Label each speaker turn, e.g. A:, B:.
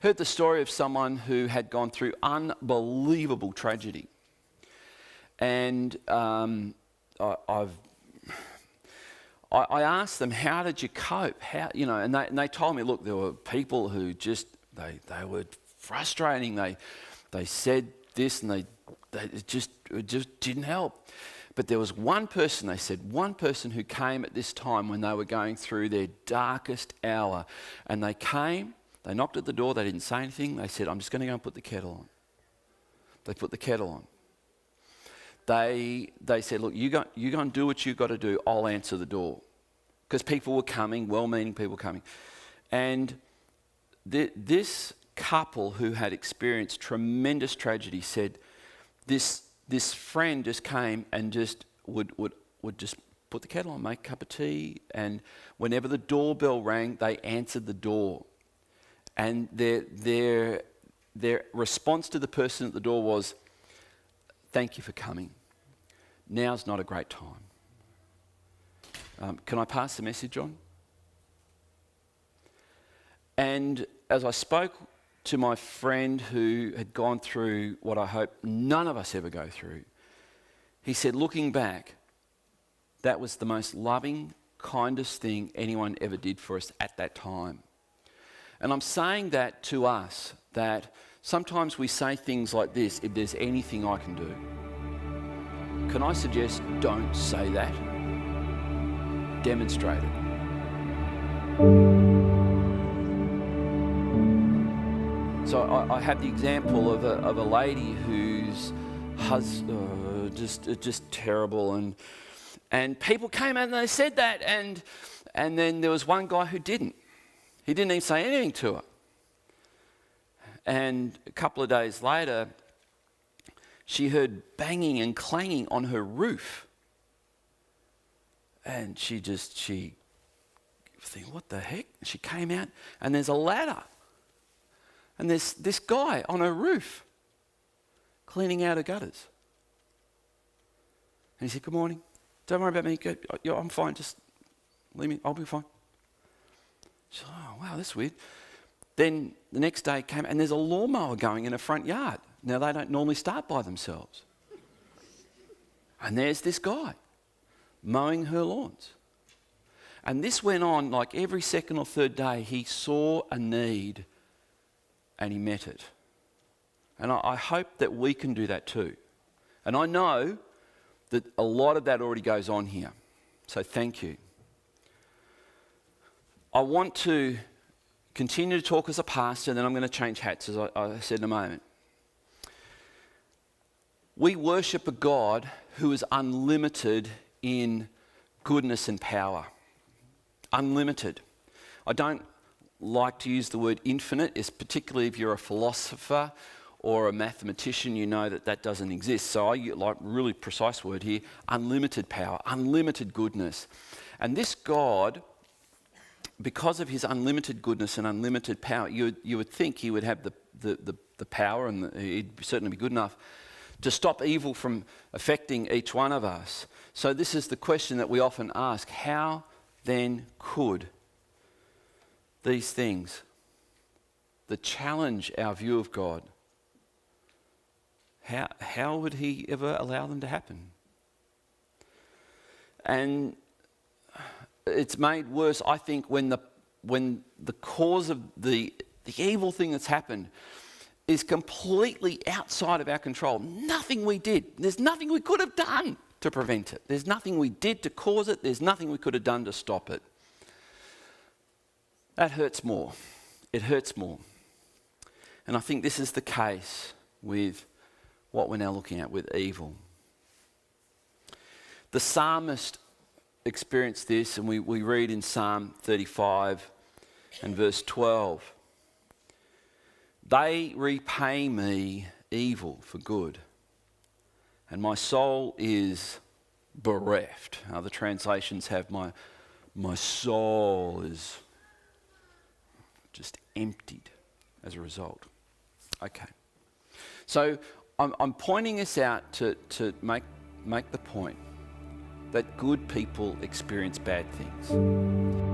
A: heard the story of someone who had gone through unbelievable tragedy. And I asked them, how did you cope? How, you know, and they told me, look, there were people who just, they were frustrating. They said this and it just didn't help. But there was one person, they said, one person who came at this time when they were going through their darkest hour. And they came, they knocked at the door, they didn't say anything. They said, I'm just going to go and put the kettle on. They put the kettle on. They said, look, you go and do what you've got to do. I'll answer the door. Because people were coming, well-meaning people coming. And this couple who had experienced tremendous tragedy said, this friend just came and just would just put the kettle on, make a cup of tea, and whenever the doorbell rang, they answered the door. And their response to the person at the door was, thank you for coming. Now's not a great time. Can I pass the message on? And as I spoke to my friend who had gone through what I hope none of us ever go through, he said, looking back, that was the most loving, kindest thing anyone ever did for us at that time. And I'm saying that to us, that sometimes we say things like this, if there's anything I can do. Can I suggest don't say that? Demonstrate it. So I had the example of a lady whose husband just terrible, and people came out and they said that, and then there was one guy who didn't. He didn't even say anything to her. And a couple of days later, she heard banging and clanging on her roof. And she think, what the heck? She came out and there's a ladder. And there's this guy on her roof cleaning out her gutters. And he said, good morning. Don't worry about me. I'm fine. Just leave me. I'll be fine. She said, oh, wow, that's weird. Then the next day came and there's a lawnmower going in her front yard. Now, they don't normally start by themselves. And there's this guy mowing her lawns. And this went on like every second or third day. He saw a need and he met it. And I hope that we can do that too. And I know that a lot of that already goes on here. So thank you. I want to continue to talk as a pastor, and then I'm going to change hats, as I said in a moment. We worship a God who is unlimited in goodness and power. Unlimited. I don't like to use the word infinite, particularly if you're a philosopher or a mathematician, you know that doesn't exist. So I like really precise word here, unlimited power, unlimited goodness. And this God, because of his unlimited goodness and unlimited power, you would think he would have the power, and he'd certainly be good enough to stop evil from affecting each one of us. So this is the question that we often ask: how then could these things that challenge our view of God, how would he ever allow them to happen? And it's made worse, I think, when the cause of the evil thing that's happened is completely outside of our control. Nothing we did. There's nothing we could have done to prevent it. There's nothing we did to cause it. There's nothing we could have done to stop it. That hurts more. It hurts more. And I think this is the case with what we're now looking at with evil. The psalmist experienced this, and we read in Psalm 35 and verse 12. They repay me evil for good, and my soul is bereft. Other translations have my soul is just emptied as a result. Okay. So I'm pointing this out to make the point that good people experience bad things.